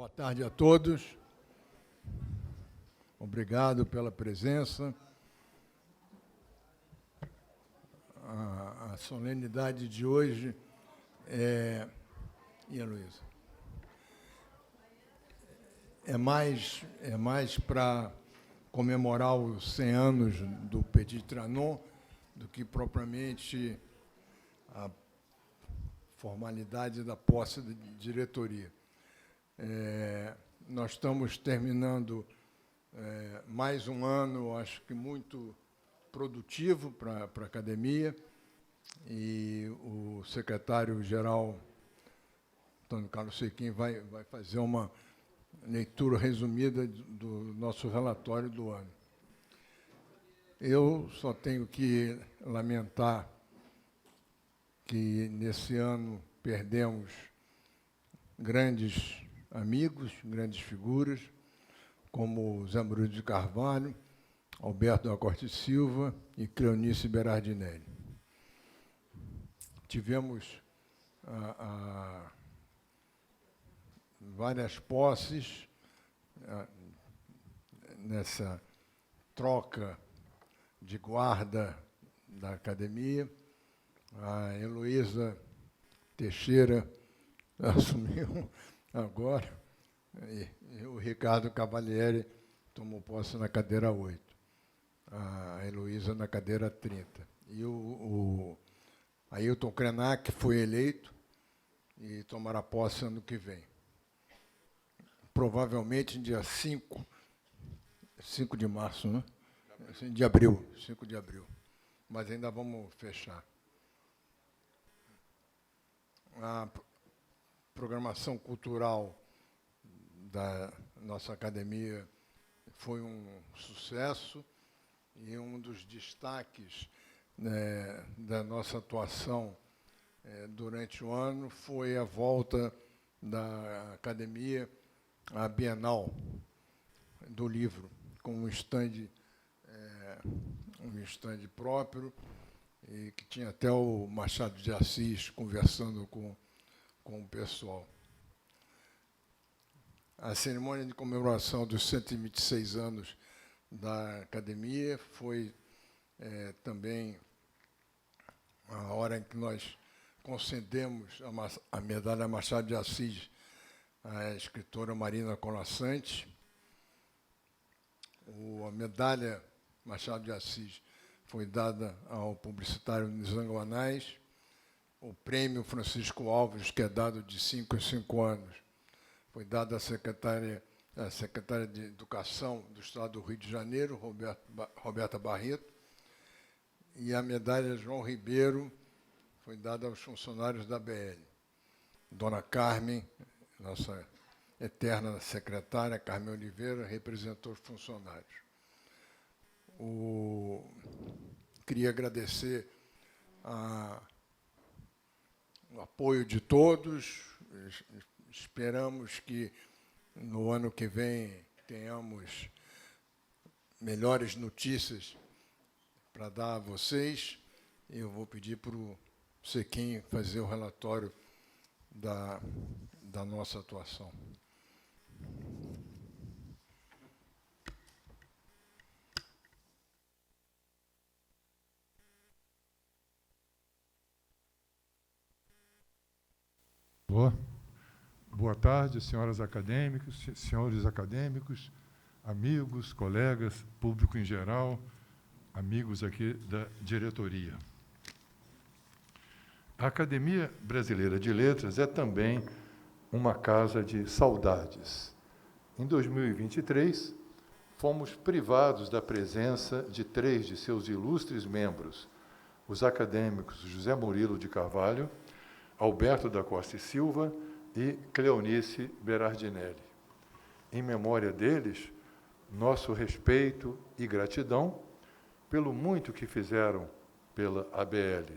Boa tarde a todos. Obrigado pela presença. A solenidade de hoje é mais para comemorar os 100 anos do Petit Trianon do que propriamente a formalidade da posse de diretoria. Nós estamos terminando mais um ano, acho que muito produtivo para a academia, e o secretário-geral, Antônio Carlos Sequim, vai fazer uma leitura resumida do nosso relatório do ano. Eu só tenho que lamentar que, nesse ano, perdemos grandes amigos, grandes figuras, como Zé Murilo de Carvalho, Alberto da Corte Silva e Cleonice Berardinelli. Tivemos várias posses nessa troca de guarda da academia. A Heloísa Teixeira assumiu agora, e o Ricardo Cavalieri tomou posse na cadeira 8, a Heloísa na cadeira 30. E o Ailton Krenak foi eleito e tomará posse ano que vem. Provavelmente dia 5 de março, né? De abril, 5 de abril. Mas ainda vamos fechar. A programação cultural da nossa academia foi um sucesso, e um dos destaques da nossa atuação durante o ano foi a volta da academia à Bienal do Livro, com um stand próprio, e que tinha até o Machado de Assis conversando com o pessoal. A cerimônia de comemoração dos 126 anos da academia foi também a hora em que nós concedemos a medalha Machado de Assis à escritora Marina Colasanti. A medalha Machado de Assis foi dada ao publicitário Nizango Anais. O prêmio Francisco Alves, que é dado de 5 em 5 anos, foi dado à secretária de Educação do Estado do Rio de Janeiro, Roberta Barreto, e a medalha João Ribeiro foi dada aos funcionários da BL. Dona Carmen, nossa eterna secretária, Carmen Oliveira, representou os funcionários. Queria agradecer o apoio de todos. Esperamos que no ano que vem tenhamos melhores notícias para dar a vocês. Eu vou pedir para o Sequim fazer o relatório da nossa atuação. Boa tarde, senhoras acadêmicas, senhores acadêmicos, amigos, colegas, público em geral, amigos aqui da diretoria. A Academia Brasileira de Letras é também uma casa de saudades. Em 2023, fomos privados da presença de 3 de seus ilustres membros, os acadêmicos José Murilo de Carvalho, Alberto da Costa e Silva e Cleonice Berardinelli. Em memória deles, nosso respeito e gratidão pelo muito que fizeram pela ABL.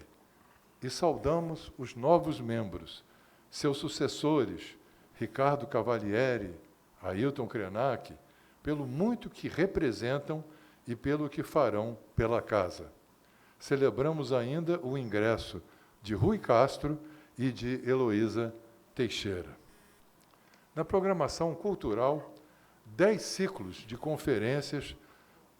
E saudamos os novos membros, seus sucessores, Ricardo Cavalieri, Ailton Krenak, pelo muito que representam e pelo que farão pela casa. Celebramos ainda o ingresso de Rui Castro e de Heloísa Teixeira. Na programação cultural, 10 ciclos de conferências,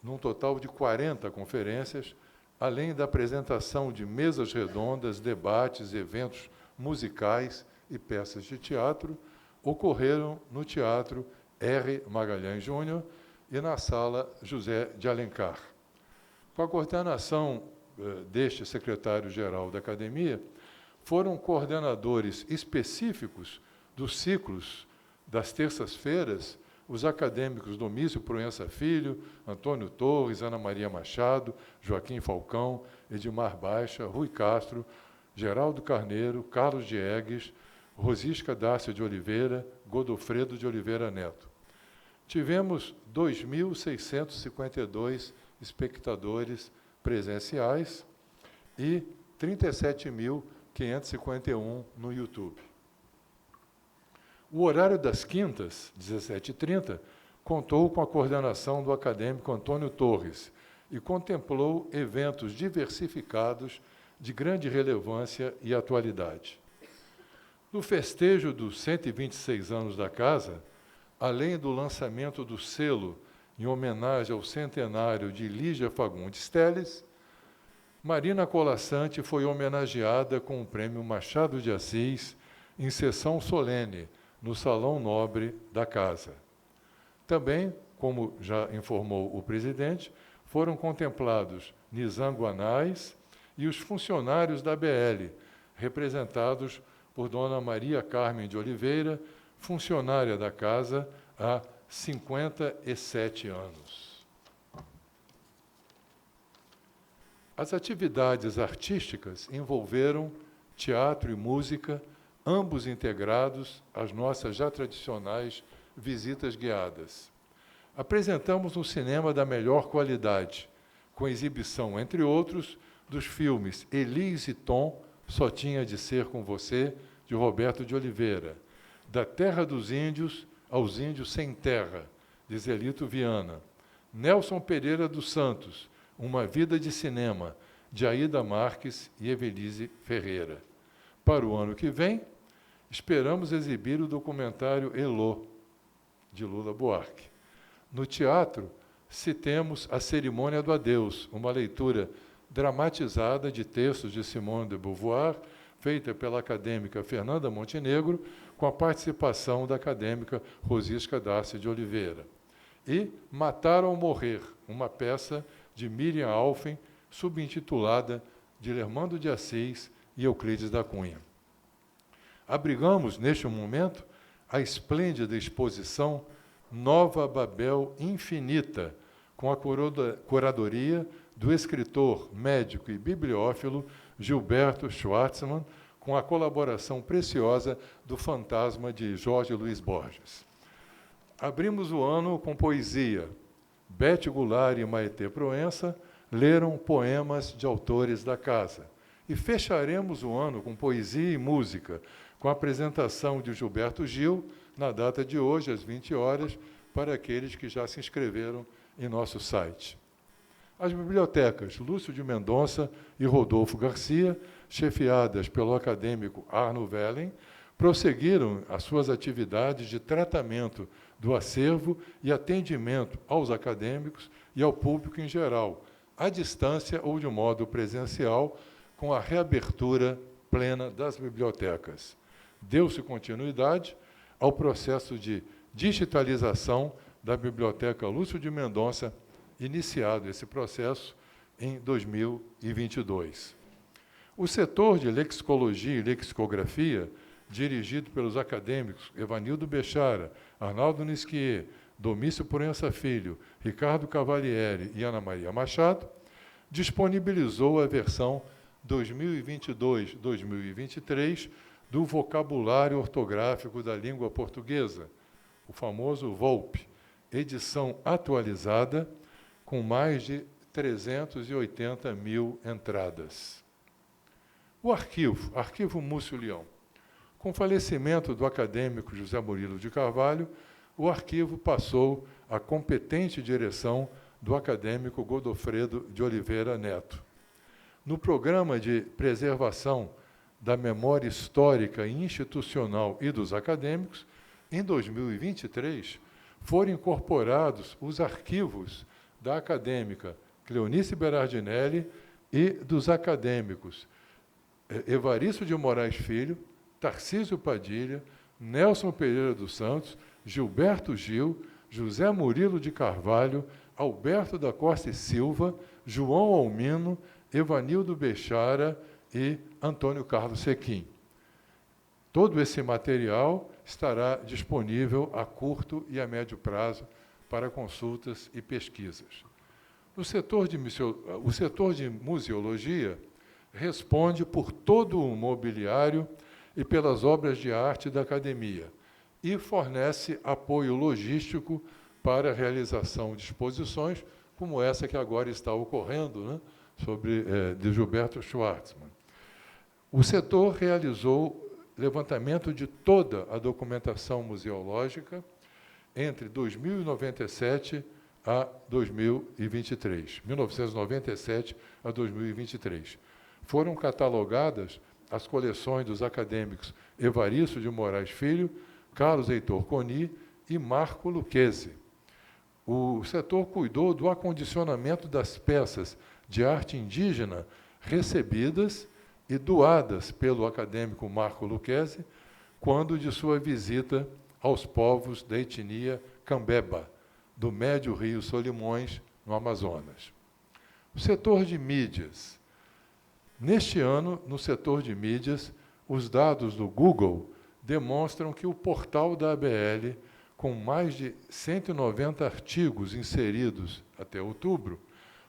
num total de 40 conferências, além da apresentação de mesas redondas, debates, eventos musicais e peças de teatro, ocorreram no Teatro R. Magalhães Júnior e na Sala José de Alencar. Com a coordenação deste secretário-geral da Academia, foram coordenadores específicos dos ciclos das terças-feiras os acadêmicos Domício Proença Filho, Antônio Torres, Ana Maria Machado, Joaquim Falcão, Edmar Baixa, Rui Castro, Geraldo Carneiro, Carlos Diegues, Rosisca Dácia de Oliveira, Godofredo de Oliveira Neto. Tivemos 2.652 espectadores presenciais e 37.551 no YouTube. O horário das quintas, 17h30, contou com a coordenação do acadêmico Antônio Torres e contemplou eventos diversificados de grande relevância e atualidade. No festejo dos 126 anos da Casa, além do lançamento do selo em homenagem ao centenário de Lígia Fagundes Telles, Marina Colaçante foi homenageada com o Prêmio Machado de Assis em sessão solene, no Salão Nobre da Casa. Também, como já informou o presidente, foram contemplados Nizam Guanais e os funcionários da BL, representados por Dona Maria Carmen de Oliveira, funcionária da Casa há 57 anos. As atividades artísticas envolveram teatro e música, ambos integrados às nossas já tradicionais visitas guiadas. Apresentamos um cinema da melhor qualidade, com exibição, entre outros, dos filmes Elis e Tom, Só Tinha de Ser Com Você, de Roberto de Oliveira, Da Terra dos Índios aos Índios Sem Terra, de Zelito Viana, Nelson Pereira dos Santos, Uma Vida de Cinema, de Aida Marques e Evelise Ferreira. Para o ano que vem, esperamos exibir o documentário Elô, de Lula Buarque. No teatro, citemos A Cerimônia do Adeus, uma leitura dramatizada de textos de Simone de Beauvoir, feita pela acadêmica Fernanda Montenegro, com a participação da acadêmica Rosisca Dácia de Oliveira. E Matar ou Morrer, uma peça de Miriam Alfen, subintitulada de Lermando de Assis e Euclides da Cunha. Abrigamos, neste momento, a esplêndida exposição Nova Babel Infinita, com a curadoria do escritor, médico e bibliófilo Gilberto Schwartzman, com a colaboração preciosa do fantasma de Jorge Luiz Borges. Abrimos o ano com poesia. Bete Goulart e Maetê Proença leram poemas de autores da casa. E fecharemos o ano com poesia e música, com a apresentação de Gilberto Gil, na data de hoje, às 20 horas, para aqueles que já se inscreveram em nosso site. As bibliotecas Lúcio de Mendonça e Rodolfo Garcia, chefiadas pelo acadêmico Arno Vellen, prosseguiram as suas atividades de tratamento do acervo e atendimento aos acadêmicos e ao público em geral, à distância ou de modo presencial, com a reabertura plena das bibliotecas. Deu-se continuidade ao processo de digitalização da Biblioteca Lúcio de Mendonça, iniciado esse processo em 2022. O setor de lexicologia e lexicografia, dirigido pelos acadêmicos Evanildo Bechara, Arnaldo Nisquier, Domício Proença Filho, Ricardo Cavalieri e Ana Maria Machado, disponibilizou a versão 2022-2023 do Vocabulário Ortográfico da Língua Portuguesa, o famoso VOLP, edição atualizada com mais de 380 mil entradas. O Arquivo Múcio Leão. Com o falecimento do acadêmico José Murilo de Carvalho, o arquivo passou à competente direção do acadêmico Godofredo de Oliveira Neto. No programa de preservação da memória histórica e institucional e dos acadêmicos, em 2023, foram incorporados os arquivos da acadêmica Cleonice Berardinelli e dos acadêmicos Evaristo de Moraes Filho, Tarcísio Padilha, Nelson Pereira dos Santos, Gilberto Gil, José Murilo de Carvalho, Alberto da Costa e Silva, João Almino, Evanildo Bechara e Antônio Carlos Sequim. Todo esse material estará disponível a curto e a médio prazo para consultas e pesquisas. O setor de museologia responde por todo o mobiliário e pelas obras de arte da academia e fornece apoio logístico para a realização de exposições como essa que agora está ocorrendo, né, de Gilberto Schwartzman. O setor realizou levantamento de toda a documentação museológica entre 2097 a 2023, 1997 a 2023. Foram catalogadas as coleções dos acadêmicos Evaristo de Moraes Filho, Carlos Heitor Coni e Marco Lucchesi. O setor cuidou do acondicionamento das peças de arte indígena recebidas e doadas pelo acadêmico Marco Lucchesi quando de sua visita aos povos da etnia Cambeba, do Médio Rio Solimões, no Amazonas. O setor de mídias. Neste ano, no setor de mídias, os dados do Google demonstram que o portal da ABL, com mais de 190 artigos inseridos até outubro,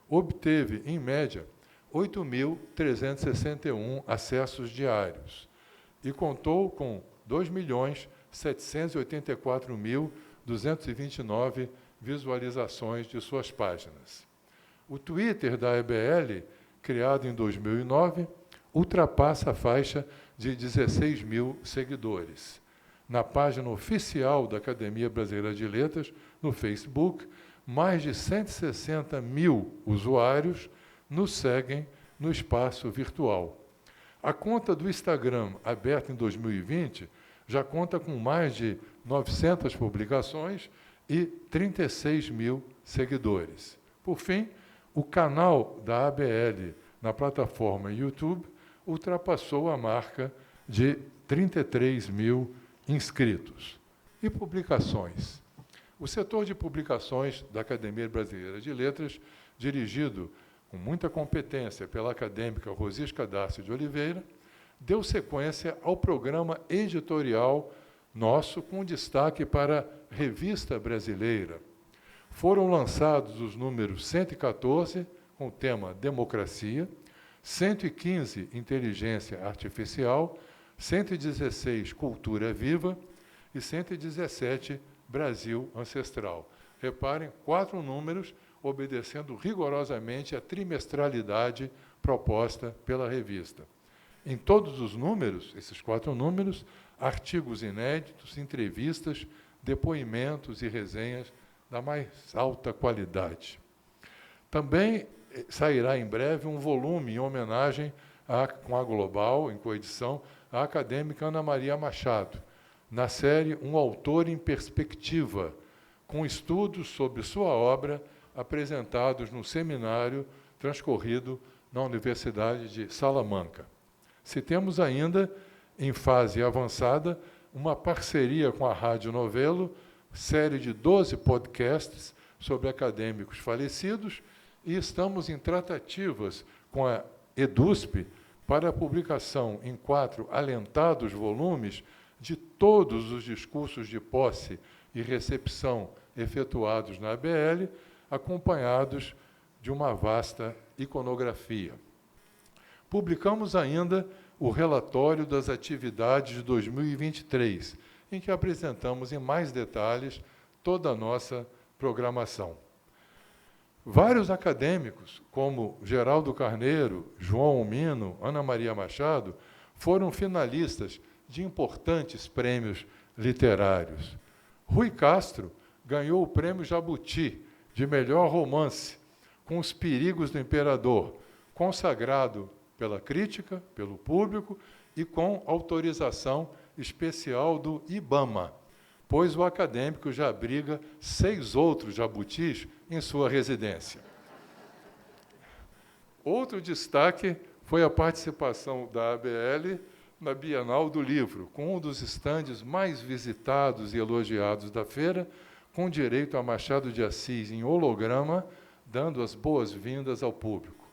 obteve, em média, 8.361 acessos diários e contou com 2.784.229 visualizações de suas páginas. O Twitter da ABL, criado em 2009, ultrapassa a faixa de 16 mil seguidores. Na página oficial da Academia Brasileira de Letras, no Facebook, mais de 160 mil usuários nos seguem no espaço virtual. A conta do Instagram, aberta em 2020, já conta com mais de 900 publicações e 36 mil seguidores. Por fim, o canal da ABL na plataforma YouTube ultrapassou a marca de 33 mil inscritos. E publicações? O setor de publicações da Academia Brasileira de Letras, dirigido com muita competência pela acadêmica Rosisca Darcy de Oliveira, deu sequência ao programa editorial nosso, com destaque para a Revista Brasileira. Foram lançados os números 114, com o tema Democracia, 115, Inteligência Artificial, 116, Cultura Viva e 117, Brasil Ancestral. Reparem, 4 números obedecendo rigorosamente à trimestralidade proposta pela revista. Em todos os números, esses 4 números, artigos inéditos, entrevistas, depoimentos e resenhas da mais alta qualidade. Também sairá em breve um volume em homenagem com a Global, em coedição, à acadêmica Ana Maria Machado, na série Um Autor em Perspectiva, com estudos sobre sua obra apresentados no seminário transcorrido na Universidade de Salamanca. Citemos ainda, em fase avançada, uma parceria com a Rádio Novelo, série de 12 podcasts sobre acadêmicos falecidos, e estamos em tratativas com a EDUSP para a publicação em 4 alentados volumes de todos os discursos de posse e recepção efetuados na ABL, acompanhados de uma vasta iconografia. Publicamos ainda o relatório das atividades de 2023, em que apresentamos em mais detalhes toda a nossa programação. Vários acadêmicos, como Geraldo Carneiro, João Almino, Ana Maria Machado, foram finalistas de importantes prêmios literários. Rui Castro ganhou o Prêmio Jabuti de melhor romance, com Os Perigos do Imperador, consagrado pela crítica, pelo público e com autorização especial do IBAMA, pois o acadêmico já abriga 6 outros jabutis em sua residência. Outro destaque foi a participação da ABL na Bienal do Livro, com um dos estandes mais visitados e elogiados da feira, com direito a Machado de Assis em holograma, dando as boas-vindas ao público.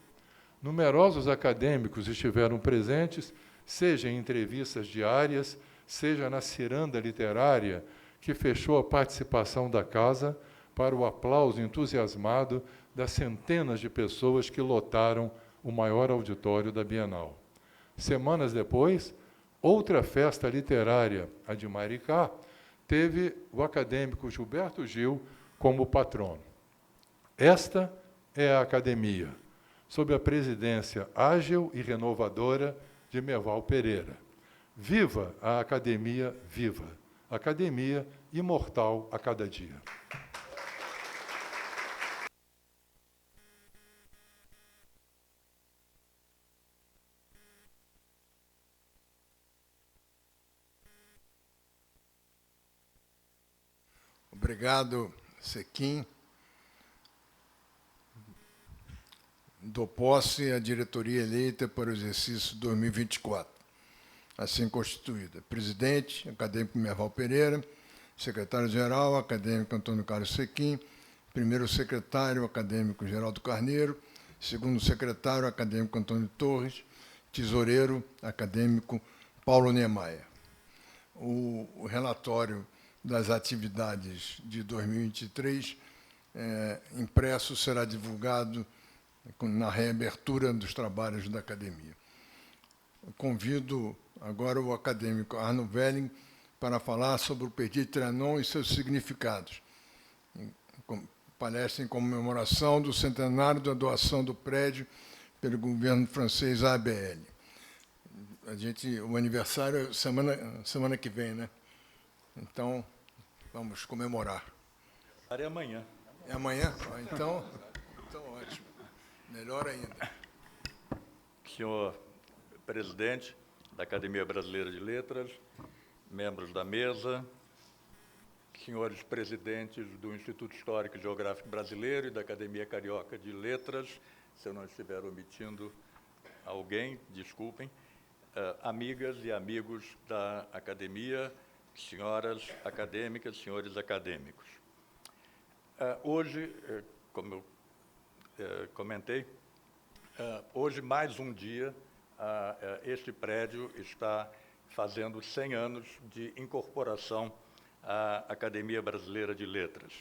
Numerosos acadêmicos estiveram presentes, seja em entrevistas diárias, seja na ciranda literária, que fechou a participação da casa para o aplauso entusiasmado das centenas de pessoas que lotaram o maior auditório da Bienal. Semanas depois, outra festa literária, a de Maricá, teve o acadêmico Gilberto Gil como patrono. Esta é a academia, sob a presidência ágil e renovadora de Merval Pereira. Viva a academia viva! Academia imortal a cada dia. Obrigado, Sequim. Dou posse à diretoria eleita para o exercício 2024, assim constituída. Presidente, acadêmico Merval Pereira. Secretário-geral, acadêmico Antônio Carlos Sequim. Primeiro secretário, acadêmico Geraldo Carneiro. Segundo secretário, acadêmico Antônio Torres. Tesoureiro, acadêmico Paulo Niemeyer. O relatório das atividades de 2023, impresso, será divulgado na reabertura dos trabalhos da academia. Eu convido agora o acadêmico Arno Welling para falar sobre o Petit Trianon e seus significados. Palestra em comemoração do centenário da doação do prédio pelo governo francês à ABL. O aniversário é semana que vem, né? Então, vamos comemorar. É amanhã. É amanhã? Então ótimo. Melhor ainda. Senhor presidente da Academia Brasileira de Letras, membros da mesa, senhores presidentes do Instituto Histórico e Geográfico Brasileiro e da Academia Carioca de Letras, se eu não estiver omitindo alguém, desculpem, amigas e amigos da academia, senhoras acadêmicas, senhores acadêmicos. Hoje, como eu comentei, hoje, mais um dia, este prédio está fazendo 100 anos de incorporação à Academia Brasileira de Letras.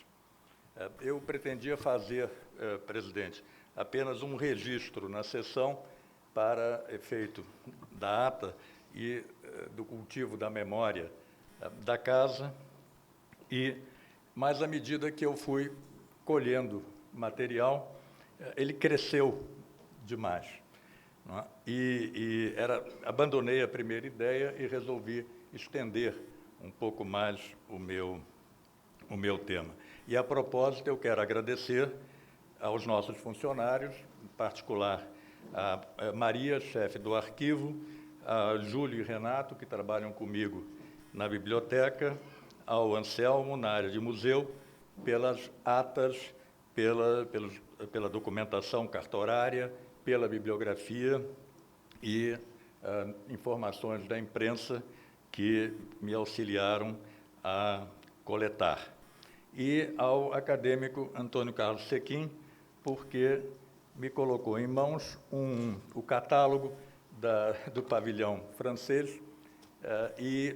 Eu pretendia fazer, presidente, apenas um registro na sessão para efeito da ata e do cultivo da memória da casa, mas à medida que eu fui colhendo material, ele cresceu demais. Não é? Abandonei a primeira ideia e resolvi estender um pouco mais o meu tema. E, a propósito, eu quero agradecer aos nossos funcionários, em particular a Maria, chefe do arquivo, a Júlio e Renato, que trabalham comigo na biblioteca, ao Anselmo, na área de museu, pelas atas, pela documentação cartorária, pela bibliografia e informações da imprensa que me auxiliaram a coletar. E ao acadêmico Antônio Carlos Sequim, porque me colocou em mãos o catálogo do pavilhão francês, e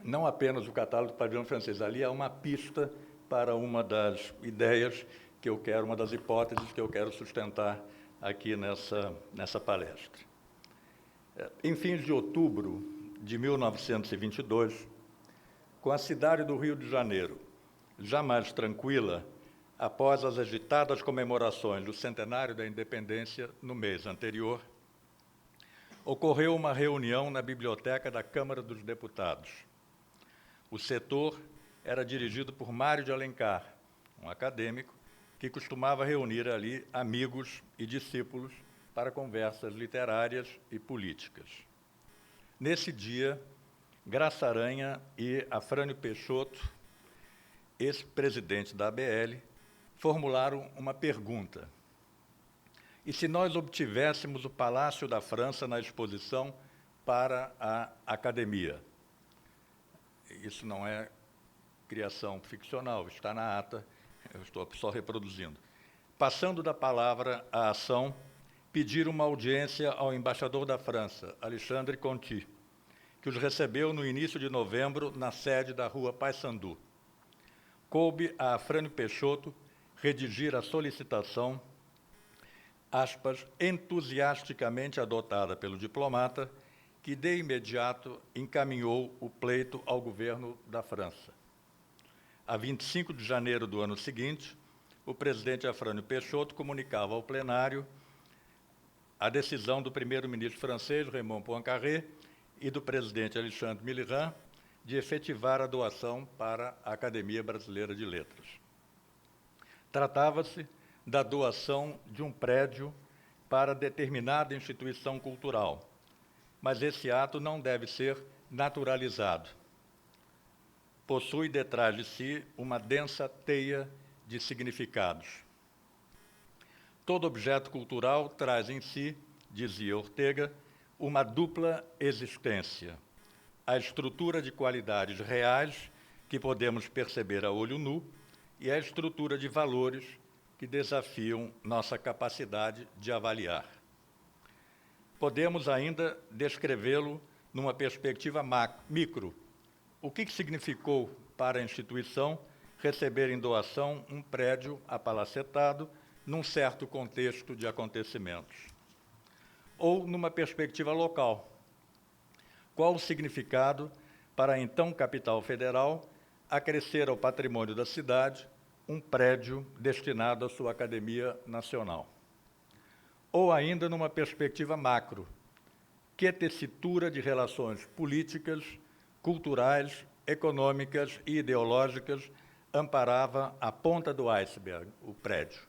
não apenas o catálogo do pavilhão francês, ali há uma pista para uma das ideias que eu quero, uma das hipóteses que eu quero sustentar aqui nessa palestra. Em fins de outubro de 1922, com a cidade do Rio de Janeiro já mais tranquila, após as agitadas comemorações do centenário da independência no mês anterior, ocorreu uma reunião na biblioteca da Câmara dos Deputados. O setor era dirigido por Mário de Alencar, um acadêmico que costumava reunir ali amigos e discípulos para conversas literárias e políticas. Nesse dia, Graça Aranha e Afrânio Peixoto, ex-presidente da ABL, formularam uma pergunta. E se nós obtivéssemos o Palácio da França na exposição para a academia? Isso não é criação ficcional, está na ata, eu estou só reproduzindo. Passando da palavra à ação, pediram uma audiência ao embaixador da França, Alexandre Conti, que os recebeu no início de novembro na sede da Rua Payssandu. Coube a Afrânio Peixoto redigir a solicitação, aspas, entusiasticamente adotada pelo diplomata, que de imediato encaminhou o pleito ao governo da França. A 25 de janeiro do ano seguinte, o presidente Afrânio Peixoto comunicava ao plenário a decisão do primeiro-ministro francês, Raymond Poincaré, e do presidente Alexandre Millerand, de efetivar a doação para a Academia Brasileira de Letras. Tratava-se da doação de um prédio para determinada instituição cultural, mas esse ato não deve ser naturalizado. Possui detrás de si uma densa teia de significados. Todo objeto cultural traz em si, dizia Ortega, uma dupla existência. A estrutura de qualidades reais que podemos perceber a olho nu e a estrutura de valores que desafiam nossa capacidade de avaliar. Podemos ainda descrevê-lo numa perspectiva micro. O que significou para a instituição receber em doação um prédio apalacetado num certo contexto de acontecimentos? Ou numa perspectiva local. Qual o significado para a então capital federal acrescer ao patrimônio da cidade um prédio destinado à sua Academia Nacional? Ou ainda numa perspectiva macro, que tessitura de relações políticas, culturais, econômicas e ideológicas amparava a ponta do iceberg, o prédio?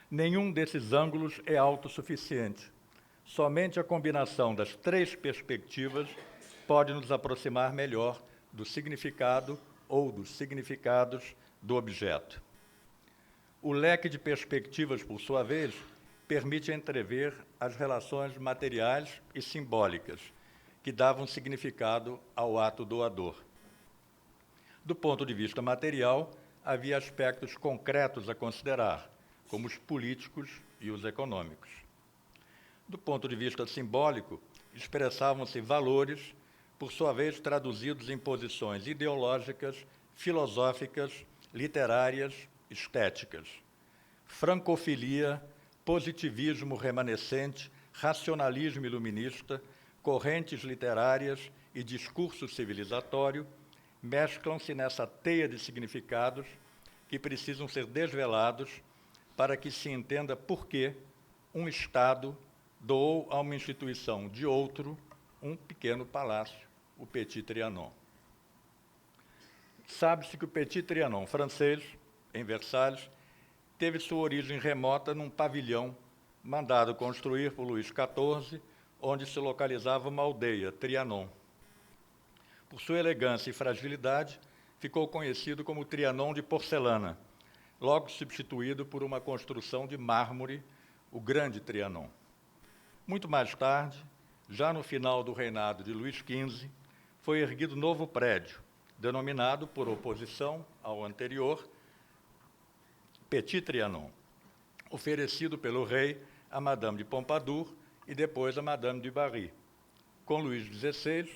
Nenhum desses ângulos é autossuficiente. Somente a combinação das três perspectivas pode nos aproximar melhor do significado ou dos significados do objeto. O leque de perspectivas, por sua vez, permite entrever as relações materiais e simbólicas que davam significado ao ato doador. Do ponto de vista material, havia aspectos concretos a considerar, como os políticos e os econômicos. Do ponto de vista simbólico, expressavam-se valores, por sua vez traduzidos em posições ideológicas, filosóficas, literárias, estéticas. Francofilia, positivismo remanescente, racionalismo iluminista, correntes literárias e discurso civilizatório mesclam-se nessa teia de significados que precisam ser desvelados para que se entenda por que um Estado doou a uma instituição de outro um pequeno palácio, o Petit Trianon. Sabe-se que o Petit Trianon francês, em Versalhes, teve sua origem remota num pavilhão mandado construir por Luís XIV, onde se localizava uma aldeia, Trianon. Por sua elegância e fragilidade, ficou conhecido como Trianon de porcelana, logo substituído por uma construção de mármore, o Grande Trianon. Muito mais tarde, já no final do reinado de Luís XV, foi erguido novo prédio, denominado, por oposição ao anterior, Petit Trianon, oferecido pelo rei a Madame de Pompadour e depois a Madame du Barry. Com Luís XVI,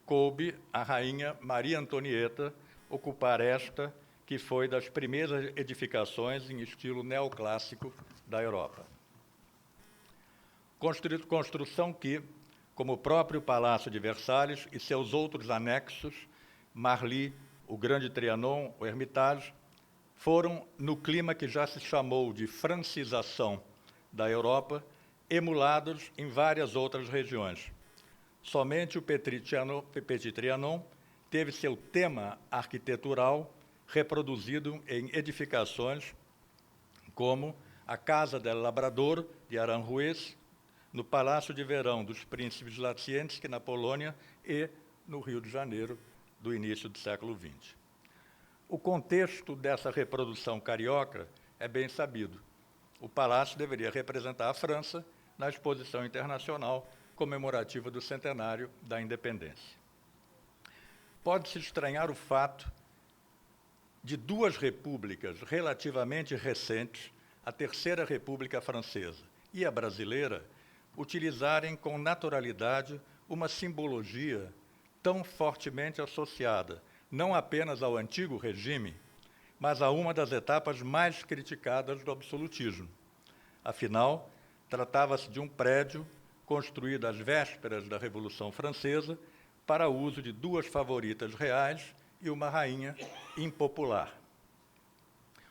coube a rainha Maria Antonieta ocupar esta, que foi das primeiras edificações em estilo neoclássico da Europa. Construção que, como o próprio Palácio de Versalhes e seus outros anexos, Marly, o Grande Trianon, o Hermitage, foram, no clima que já se chamou de francização da Europa, emulados em várias outras regiões. Somente o Petit Trianon teve seu tema arquitetural reproduzido em edificações como a Casa del Labrador, de Aranjuez, no Palácio de Verão dos Príncipes Latienski, na Polônia, e no Rio de Janeiro do início do século XX. O contexto dessa reprodução carioca é bem sabido. O palácio deveria representar a França na exposição internacional comemorativa do centenário da independência. Pode-se estranhar o fato de duas repúblicas relativamente recentes, a Terceira República Francesa e a brasileira, utilizarem com naturalidade uma simbologia tão fortemente associada não apenas ao antigo regime, mas a uma das etapas mais criticadas do absolutismo. Afinal, tratava-se de um prédio construído às vésperas da Revolução Francesa para uso de duas favoritas reais e uma rainha impopular.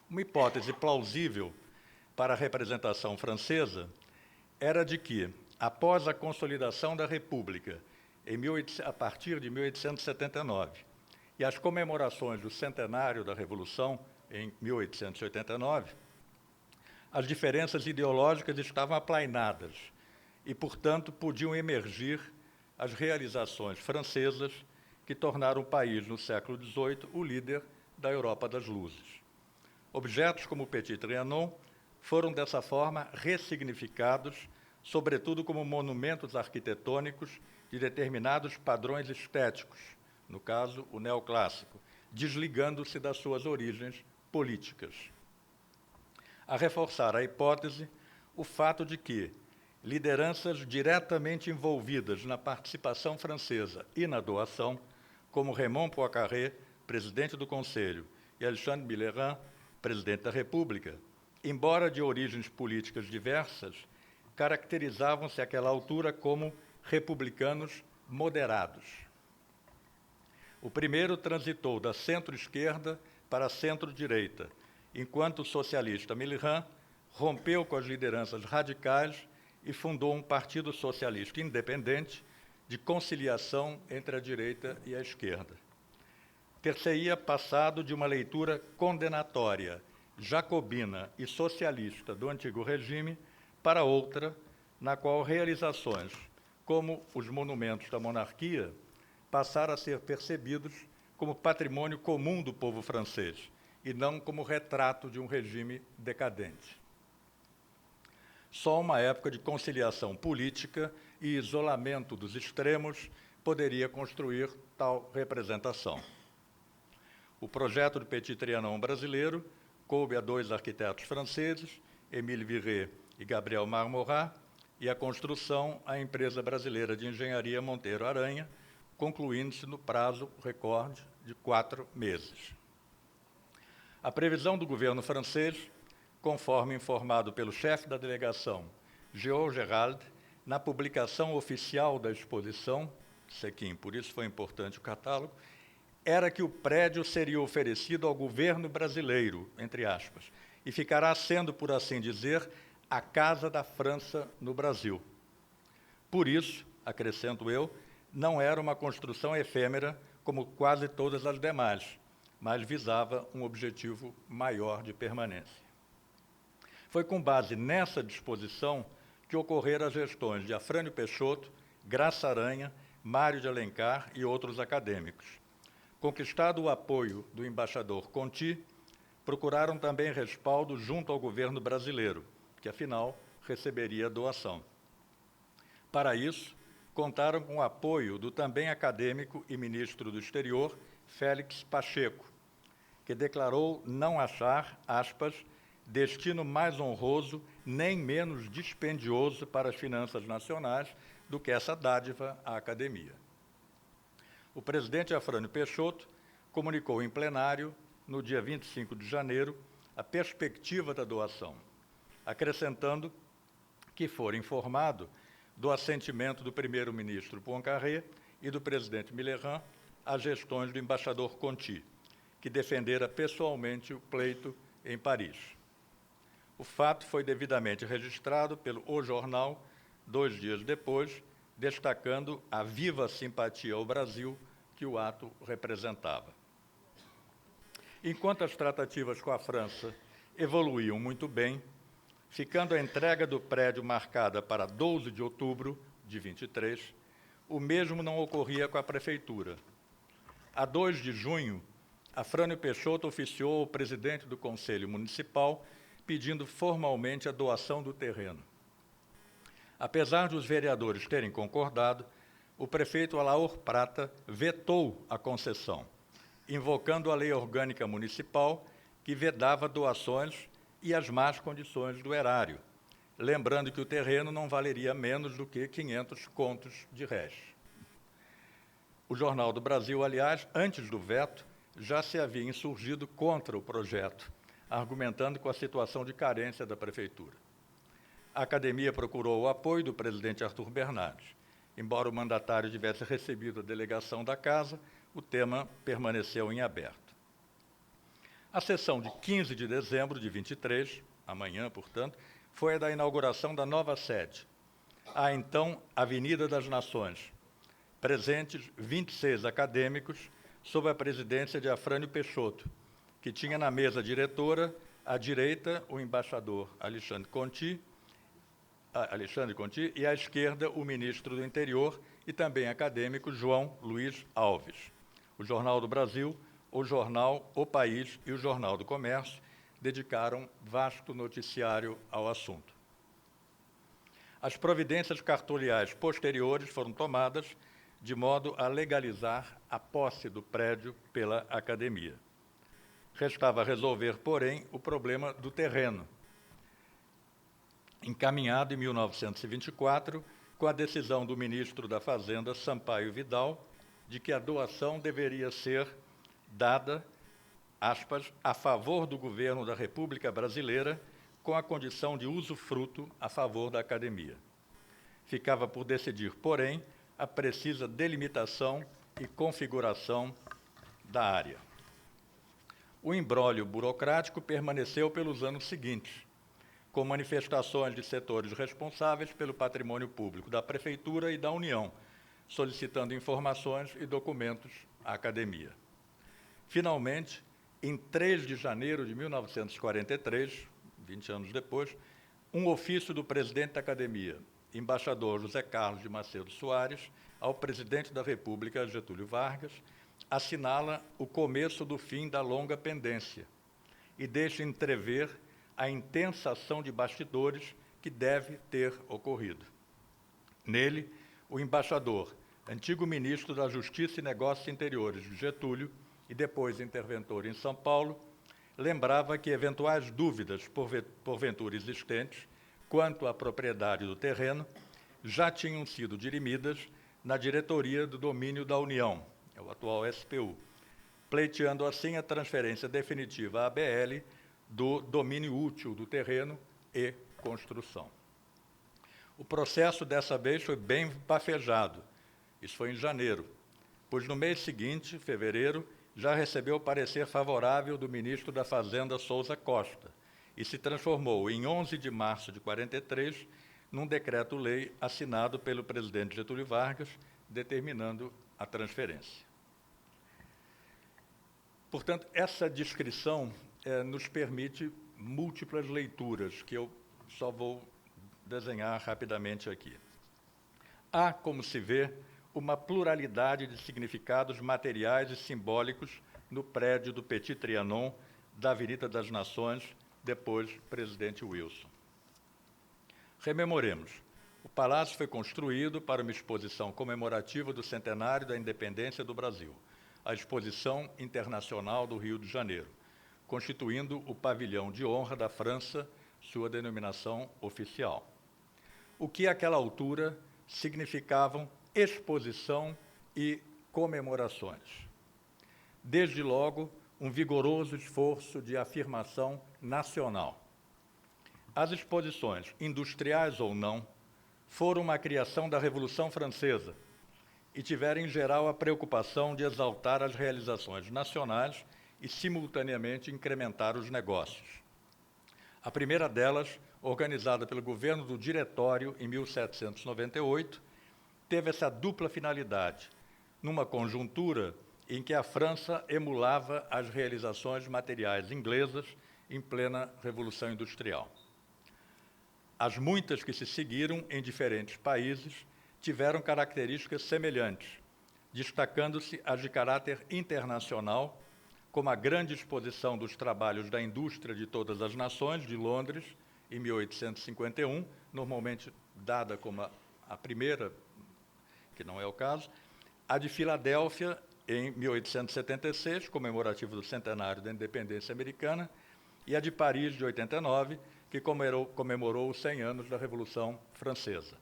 Uma hipótese plausível para a representação francesa era de que, após a consolidação da República, a partir de 1879, e as comemorações do centenário da Revolução, em 1889, as diferenças ideológicas estavam aplainadas e, portanto, podiam emergir as realizações francesas que tornaram o país, no século XVIII, o líder da Europa das Luzes. Objetos como o Petit Trianon foram, dessa forma, ressignificados, sobretudo como monumentos arquitetônicos de determinados padrões estéticos, no caso, o neoclássico, desligando-se das suas origens políticas. A reforçar a hipótese, o fato de que lideranças diretamente envolvidas na participação francesa e na doação, como Raymond Poincaré, presidente do Conselho, e Alexandre Millerand, presidente da República, embora de origens políticas diversas, caracterizavam-se àquela altura como republicanos moderados. O primeiro transitou da centro-esquerda para a centro-direita, enquanto o socialista Millerand rompeu com as lideranças radicais e fundou um partido socialista independente de conciliação entre a direita e a esquerda. Ter-se-ia passado de uma leitura condenatória, jacobina e socialista do antigo regime para outra, na qual realizações como os monumentos da monarquia passaram a ser percebidos como patrimônio comum do povo francês e não como retrato de um regime decadente. Só uma época de conciliação política e isolamento dos extremos poderia construir tal representação. O projeto do Petit Trianon brasileiro coube a dois arquitetos franceses, Émile Viré e Gabriel Marmorat, e a construção à empresa brasileira de engenharia Monteiro Aranha, concluindo-se no prazo recorde de 4 meses. A previsão do governo francês, conforme informado pelo chefe da delegação, Georges Gérald, na publicação oficial da exposição, Sequim, por isso foi importante o catálogo, era que o prédio seria oferecido ao governo brasileiro, entre aspas, e ficará sendo, por assim dizer, a casa da França no Brasil. Por isso, acrescento eu, não era uma construção efêmera como quase todas as demais, mas visava um objetivo maior de permanência. Foi com base nessa disposição que ocorreram as gestões de Afrânio Peixoto, Graça Aranha, Mário de Alencar e outros acadêmicos. Conquistado o apoio do embaixador Conti, procuraram também respaldo junto ao governo brasileiro, que, afinal, receberia a doação. Para isso, contaram com o apoio do também acadêmico e ministro do Exterior, Félix Pacheco, que declarou não achar, aspas, destino mais honroso nem menos dispendioso para as finanças nacionais do que essa dádiva à academia. O presidente Afrânio Peixoto comunicou em plenário, no dia 25 de janeiro, a perspectiva da doação, acrescentando que fora informado do assentimento do primeiro-ministro Poincaré e do presidente Millerand às gestões do embaixador Conti, que defendera pessoalmente o pleito em Paris. O fato foi devidamente registrado pelo O Jornal 2 dias depois, destacando a viva simpatia ao Brasil que o ato representava. Enquanto as tratativas com a França evoluíam muito bem, ficando a entrega do prédio marcada para 12 de outubro de 23, o mesmo não ocorria com a Prefeitura. A 2 de junho, Afrânio Peixoto oficiou ao presidente do Conselho Municipal pedindo formalmente a doação do terreno. Apesar dos vereadores terem concordado, o prefeito Alaor Prata vetou a concessão, invocando a Lei Orgânica Municipal, que vedava doações e as más condições do erário, lembrando que o terreno não valeria menos do que 500 contos de réis. O Jornal do Brasil, aliás, antes do veto, já se havia insurgido contra o projeto, argumentando com a situação de carência da Prefeitura. A Academia procurou o apoio do presidente Arthur Bernardes. Embora o mandatário tivesse recebido a delegação da Casa, o tema permaneceu em aberto. A sessão de 15 de dezembro de 23, amanhã, portanto, foi a da inauguração da nova sede, a então Avenida das Nações. Presentes 26 acadêmicos, sob a presidência de Afrânio Peixoto, que tinha na mesa diretora, à direita, o embaixador Alexandre Conti, e à esquerda, o ministro do Interior e também acadêmico João Luiz Alves. O Jornal do Brasil, o jornal O País e o Jornal do Comércio dedicaram vasto noticiário ao assunto. As providências cartoriais posteriores foram tomadas de modo a legalizar a posse do prédio pela Academia. Restava resolver, porém, o problema do terreno, encaminhado em 1924, com a decisão do ministro da Fazenda, Sampaio Vidal, de que a doação deveria ser dada, aspas, a favor do governo da República Brasileira, com a condição de usufruto a favor da Academia. Ficava por decidir, porém, a precisa delimitação e configuração da área. O imbróglio burocrático permaneceu pelos anos seguintes, com manifestações de setores responsáveis pelo patrimônio público da Prefeitura e da União, solicitando informações e documentos à Academia. Finalmente, em 3 de janeiro de 1943, 20 anos depois, um ofício do presidente da Academia, embaixador José Carlos de Macedo Soares, ao presidente da República, Getúlio Vargas, assinala o começo do fim da longa pendência e deixa entrever a intensa ação de bastidores que deve ter ocorrido. Nele, o embaixador, antigo ministro da Justiça e Negócios Interiores, Getúlio, e depois interventor em São Paulo, lembrava que eventuais dúvidas, porventura existentes, quanto à propriedade do terreno, já tinham sido dirimidas na diretoria do domínio da União, é o atual SPU, pleiteando assim a transferência definitiva à ABL do domínio útil do terreno e construção. O processo dessa vez foi bem bafejado, isso foi em janeiro, pois no mês seguinte, fevereiro, já recebeu o parecer favorável do ministro da Fazenda Souza Costa e se transformou, em 11 de março de 43, num decreto-lei assinado pelo presidente Getúlio Vargas, determinando a transferência. Portanto, essa descrição nos permite múltiplas leituras, que eu só vou desenhar rapidamente aqui. Há, como se vê, uma pluralidade de significados materiais e simbólicos no prédio do Petit Trianon, da Avenida das Nações, depois Presidente Wilson. Rememoremos, o palácio foi construído para uma exposição comemorativa do centenário da independência do Brasil, a Exposição Internacional do Rio de Janeiro, constituindo o pavilhão de honra da França, sua denominação oficial. O que, àquela altura, significavam exposição e comemorações. Desde logo, um vigoroso esforço de afirmação nacional. As exposições, industriais ou não, foram uma criação da Revolução Francesa e tiveram, em geral, a preocupação de exaltar as realizações nacionais e, simultaneamente, incrementar os negócios. A primeira delas, organizada pelo governo do Diretório em 1798, teve essa dupla finalidade, numa conjuntura em que a França emulava as realizações materiais inglesas em plena Revolução Industrial. As muitas que se seguiram em diferentes países tiveram características semelhantes, destacando-se as de caráter internacional, como a grande exposição dos trabalhos da indústria de todas as nações, de Londres, em 1851, normalmente dada como a primeira, que não é o caso, a de Filadélfia, em 1876, comemorativo do centenário da independência americana, e a de Paris, de 89, que comemorou os 100 anos da Revolução Francesa.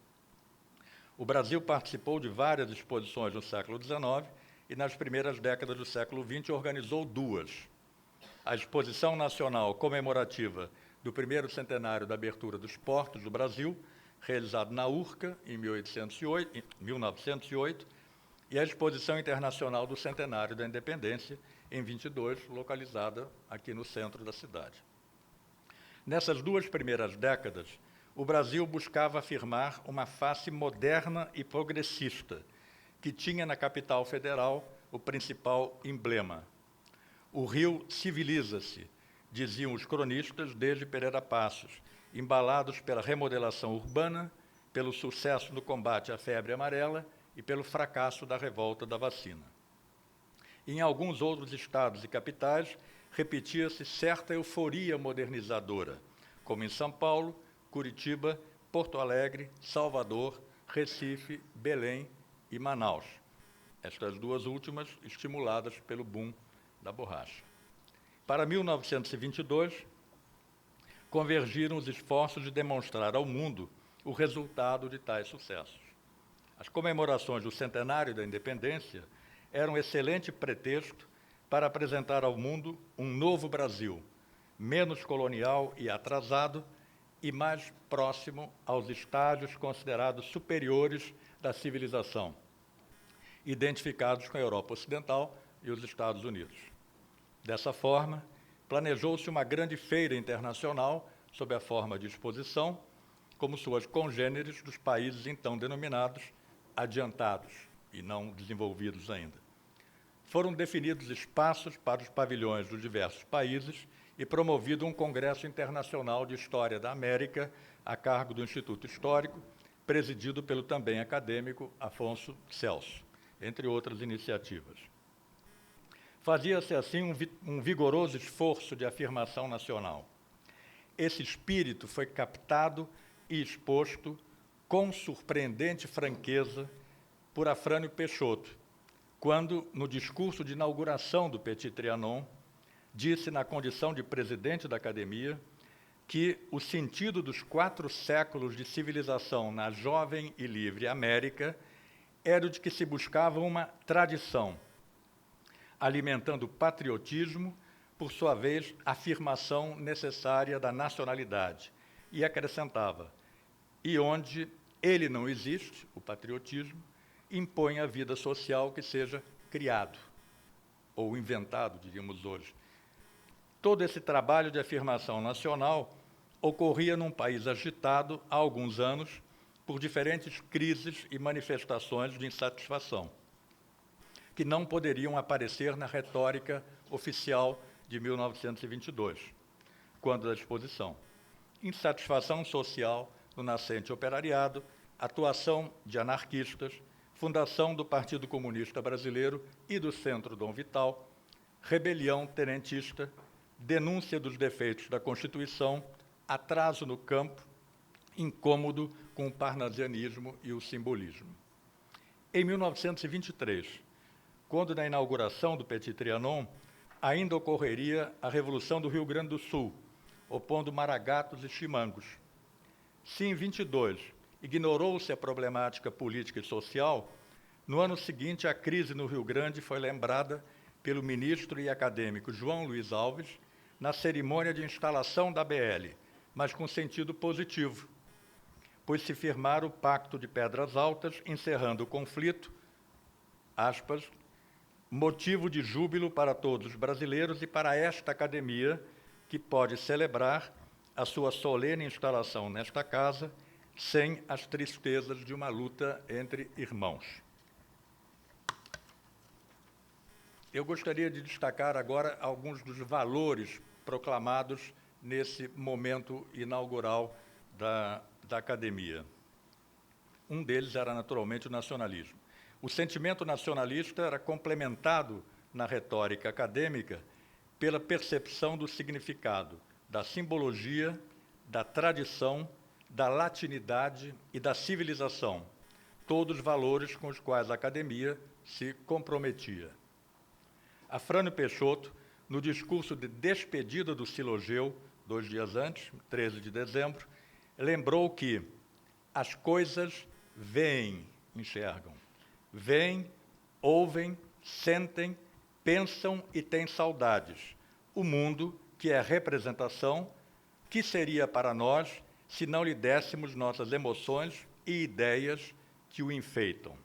O Brasil participou de várias exposições no século XIX e, nas primeiras décadas do século XX, organizou duas. A Exposição Nacional Comemorativa do primeiro centenário da abertura dos portos do Brasil, realizado na Urca, em 1908, e a Exposição Internacional do Centenário da Independência, em 22, localizada aqui no centro da cidade. Nessas duas primeiras décadas, o Brasil buscava afirmar uma face moderna e progressista, que tinha na capital federal o principal emblema. O Rio civiliza-se, diziam os cronistas desde Pereira Passos, embalados pela remodelação urbana, pelo sucesso no combate à febre amarela e pelo fracasso da revolta da vacina. Em alguns outros estados e capitais, repetia-se certa euforia modernizadora, como em São Paulo, Curitiba, Porto Alegre, Salvador, Recife, Belém e Manaus. Estas duas últimas estimuladas pelo boom da borracha. Para 1922, convergiram os esforços de demonstrar ao mundo o resultado de tais sucessos. As comemorações do centenário da independência eram um excelente pretexto para apresentar ao mundo um novo Brasil, menos colonial e atrasado e mais próximo aos estágios considerados superiores da civilização, identificados com a Europa Ocidental e os Estados Unidos. Dessa forma, planejou-se uma grande feira internacional sob a forma de exposição, como suas congêneres dos países então denominados adiantados e não desenvolvidos ainda. Foram definidos espaços para os pavilhões dos diversos países e promovido um Congresso Internacional de História da América a cargo do Instituto Histórico, presidido pelo também acadêmico Afonso Celso, entre outras iniciativas. Fazia-se assim um vigoroso esforço de afirmação nacional. Esse espírito foi captado e exposto com surpreendente franqueza por Afrânio Peixoto, quando, no discurso de inauguração do Petit Trianon, disse, na condição de presidente da Academia, que o sentido dos 4 séculos de civilização na jovem e livre América era o de que se buscava uma tradição, alimentando o patriotismo, por sua vez, afirmação necessária da nacionalidade, e acrescentava, e onde ele não existe, o patriotismo, impõe a vida social que seja criado, ou inventado, diríamos hoje. Todo esse trabalho de afirmação nacional ocorria num país agitado há alguns anos por diferentes crises e manifestações de insatisfação, que não poderiam aparecer na retórica oficial de 1922, quando da exposição. Insatisfação social no nascente operariado, atuação de anarquistas, fundação do Partido Comunista Brasileiro e do Centro Dom Vital, rebelião tenentista, denúncia dos defeitos da Constituição, atraso no campo, incômodo com o parnasianismo e o simbolismo. Em 1923, quando na inauguração do Petit Trianon, ainda ocorreria a Revolução do Rio Grande do Sul, opondo maragatos e chimangos. Se em 22 ignorou-se a problemática política e social, no ano seguinte a crise no Rio Grande foi lembrada pelo ministro e acadêmico João Luiz Alves na cerimônia de instalação da ABL, mas com sentido positivo, pois se firmara o Pacto de Pedras Altas, encerrando o conflito, aspas, motivo de júbilo para todos os brasileiros e para esta academia, que pode celebrar a sua solene instalação nesta casa, sem as tristezas de uma luta entre irmãos. Eu gostaria de destacar agora alguns dos valores proclamados nesse momento inaugural da academia. Um deles era, naturalmente, o nacionalismo. O sentimento nacionalista era complementado na retórica acadêmica pela percepção do significado, da simbologia, da tradição, da latinidade e da civilização, todos valores com os quais a academia se comprometia. Afrânio Peixoto, no discurso de despedida do Silogeu, 2 dias antes, 13 de dezembro, lembrou que as coisas veem, enxergam, veem, ouvem, sentem, pensam e têm saudades. O mundo, que é representação, que seria para nós se não lhe dessemos nossas emoções e ideias que o enfeitam.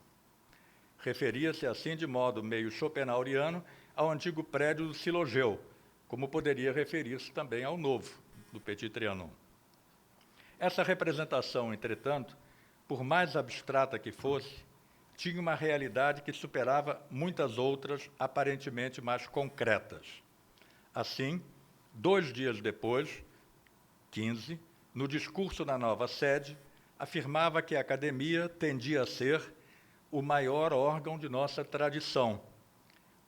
Referia-se assim, de modo meio schopenhaueriano, ao antigo prédio do Silogeu, como poderia referir-se também ao novo, do Petit Trianon. Essa representação, entretanto, por mais abstrata que fosse, tinha uma realidade que superava muitas outras, aparentemente mais concretas. Assim, 2 dias depois, 15, no discurso na nova sede, afirmava que a academia tendia a ser o maior órgão de nossa tradição,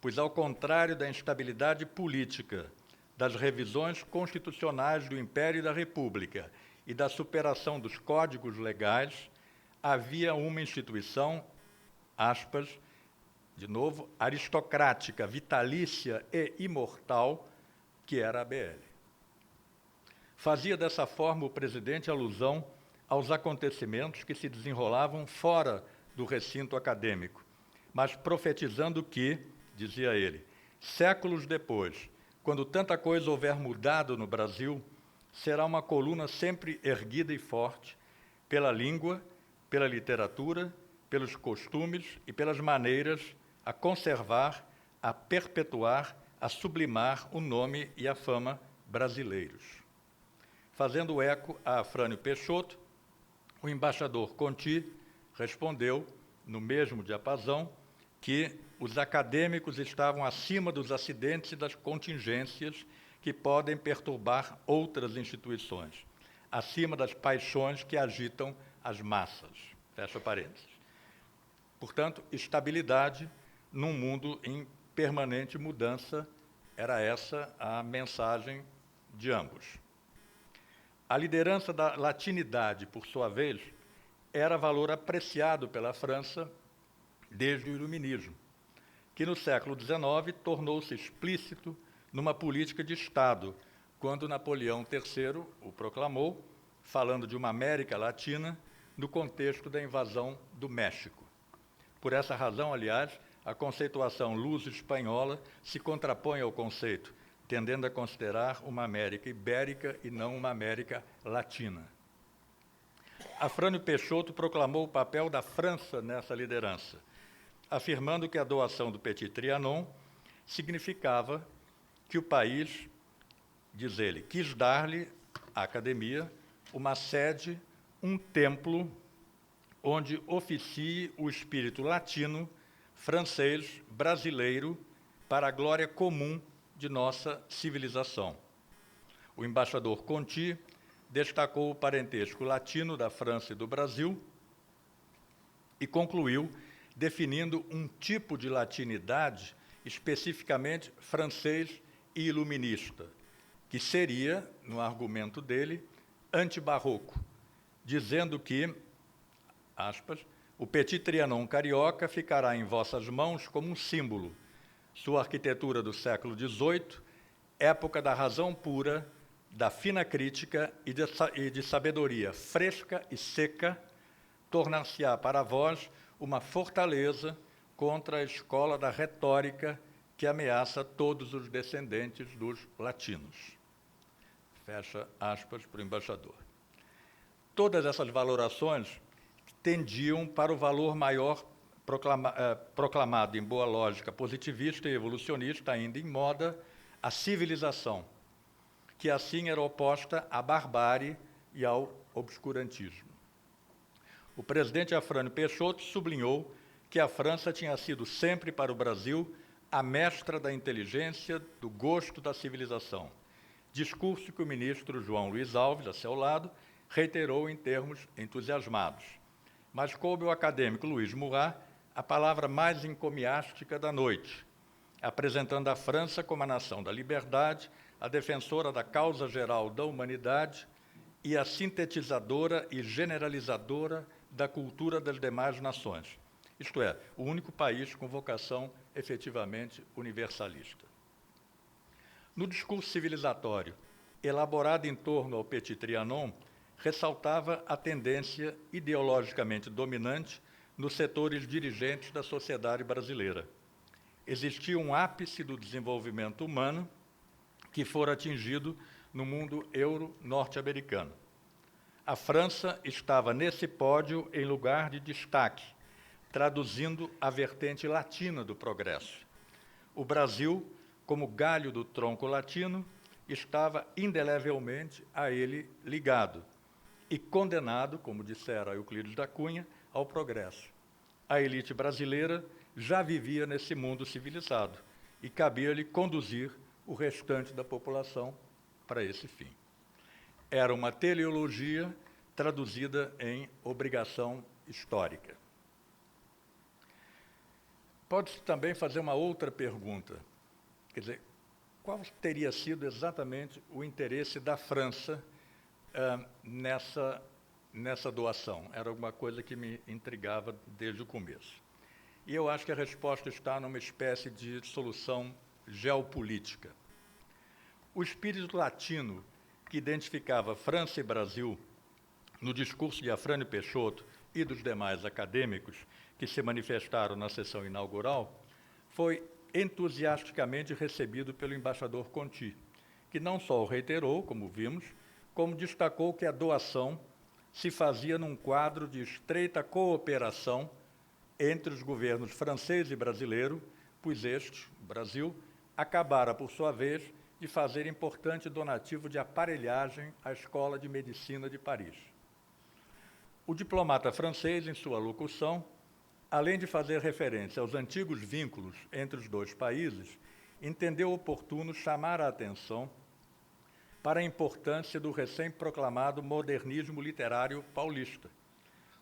pois, ao contrário da instabilidade política, das revisões constitucionais do Império e da República e da superação dos códigos legais, havia uma instituição, aspas, de novo, aristocrática, vitalícia e imortal, que era a ABL. Fazia dessa forma o presidente alusão aos acontecimentos que se desenrolavam fora do recinto acadêmico, mas profetizando que, dizia ele, séculos depois, quando tanta coisa houver mudado no Brasil, será uma coluna sempre erguida e forte pela língua, pela literatura, pelos costumes e pelas maneiras a conservar, a perpetuar, a sublimar o nome e a fama brasileiros. Fazendo eco a Afrânio Peixoto, o embaixador Conti respondeu, no mesmo diapasão, que os acadêmicos estavam acima dos acidentes e das contingências que podem perturbar outras instituições, acima das paixões que agitam as massas. Fecha parênteses. Portanto, estabilidade num mundo em permanente mudança, era essa a mensagem de ambos. A liderança da latinidade, por sua vez, era valor apreciado pela França desde o Iluminismo, que no século XIX tornou-se explícito numa política de Estado, quando Napoleão III o proclamou, falando de uma América Latina, no contexto da invasão do México. Por essa razão, aliás, a conceituação luso-espanhola se contrapõe ao conceito, tendendo a considerar uma América ibérica e não uma América latina. Afrânio Peixoto proclamou o papel da França nessa liderança, afirmando que a doação do Petit Trianon significava que o país, diz ele, quis dar-lhe, à academia, uma sede, um templo, onde oficie o espírito latino, francês, brasileiro, para a glória comum de nossa civilização. O embaixador Conti destacou o parentesco latino da França e do Brasil e concluiu definindo um tipo de latinidade especificamente francês e iluminista, que seria, no argumento dele, antibarroco, dizendo que, aspas, o Petit Trianon carioca ficará em vossas mãos como um símbolo. Sua arquitetura do século XVIII, época da razão pura, da fina crítica e de sabedoria fresca e seca, tornar-se-á para vós uma fortaleza contra a escola da retórica que ameaça todos os descendentes dos latinos. Fecha aspas para o embaixador. Todas essas valorações tendiam para o valor maior proclamado em boa lógica positivista e evolucionista, ainda em moda, a civilização, que assim era oposta à barbárie e ao obscurantismo. O presidente Afrânio Peixoto sublinhou que a França tinha sido sempre para o Brasil a mestra da inteligência, do gosto da civilização, discurso que o ministro João Luiz Alves, a seu lado, reiterou em termos entusiasmados. mas coube ao acadêmico Luiz Murat a palavra mais encomiástica da noite, apresentando a França como a nação da liberdade, a defensora da causa geral da humanidade e a sintetizadora e generalizadora da cultura das demais nações. Isto é, o único país com vocação efetivamente universalista. No discurso civilizatório, elaborado em torno ao Petit Trianon, ressaltava a tendência ideologicamente dominante nos setores dirigentes da sociedade brasileira. Existia um ápice do desenvolvimento humano que fora atingido no mundo euro-norte-americano. A França estava nesse pódio em lugar de destaque, traduzindo a vertente latina do progresso. O Brasil, como galho do tronco latino, estava indelevelmente a ele ligado e condenado, como dissera Euclides da Cunha, ao progresso. A elite brasileira já vivia nesse mundo civilizado e cabia-lhe conduzir o restante da população para esse fim. Era uma teleologia traduzida em obrigação histórica. Pode-se também fazer uma outra pergunta, quer dizer, qual teria sido exatamente o interesse da França nessa doação? Era alguma coisa que me intrigava desde o começo. E eu acho que a resposta está numa espécie de solução geopolítica. O espírito latino que identificava França e Brasil no discurso de Afrânio Peixoto e dos demais acadêmicos que se manifestaram na sessão inaugural foi entusiasticamente recebido pelo embaixador Conti, que não só o reiterou, como vimos, como destacou que a doação se fazia num quadro de estreita cooperação entre os governos francês e brasileiro, pois este, o Brasil, acabara, por sua vez, de fazer importante donativo de aparelhagem à Escola de Medicina de Paris. O diplomata francês, em sua locução, além de fazer referência aos antigos vínculos entre os dois países, entendeu oportuno chamar a atenção para a importância do recém-proclamado modernismo literário paulista,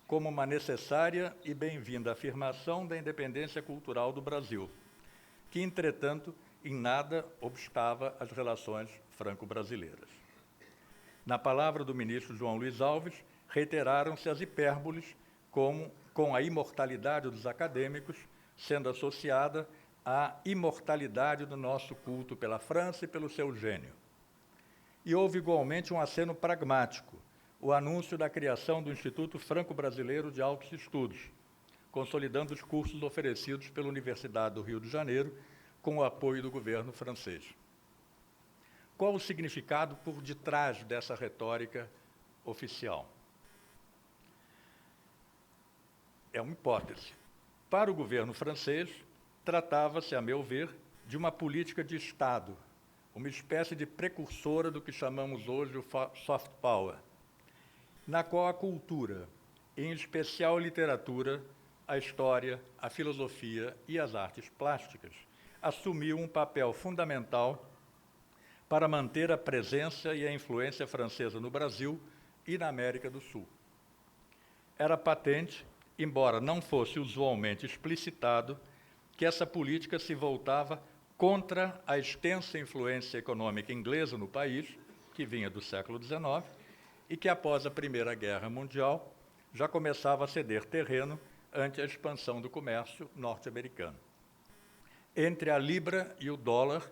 como uma necessária e bem-vinda afirmação da independência cultural do Brasil, que, entretanto, em nada obstava as relações franco-brasileiras. Na palavra do ministro João Luiz Alves, reiteraram-se as hipérboles com a imortalidade dos acadêmicos sendo associada à imortalidade do nosso culto pela França e pelo seu gênio. E houve igualmente um aceno pragmático, o anúncio da criação do Instituto Franco-Brasileiro de Altos Estudos, consolidando os cursos oferecidos pela Universidade do Rio de Janeiro com o apoio do governo francês. Qual o significado por detrás dessa retórica oficial? É uma hipótese. Para o governo francês, tratava-se, a meu ver, de uma política de Estado, uma espécie de precursora do que chamamos hoje o soft power, na qual a cultura, em especial a literatura, a história, a filosofia e as artes plásticas, assumiu um papel fundamental para manter a presença e a influência francesa no Brasil e na América do Sul. Era patente, embora não fosse usualmente explicitado, que essa política se voltava contra a extensa influência econômica inglesa no país, que vinha do século XIX, e que, após a Primeira Guerra Mundial, já começava a ceder terreno ante a expansão do comércio norte-americano. Entre a libra e o dólar,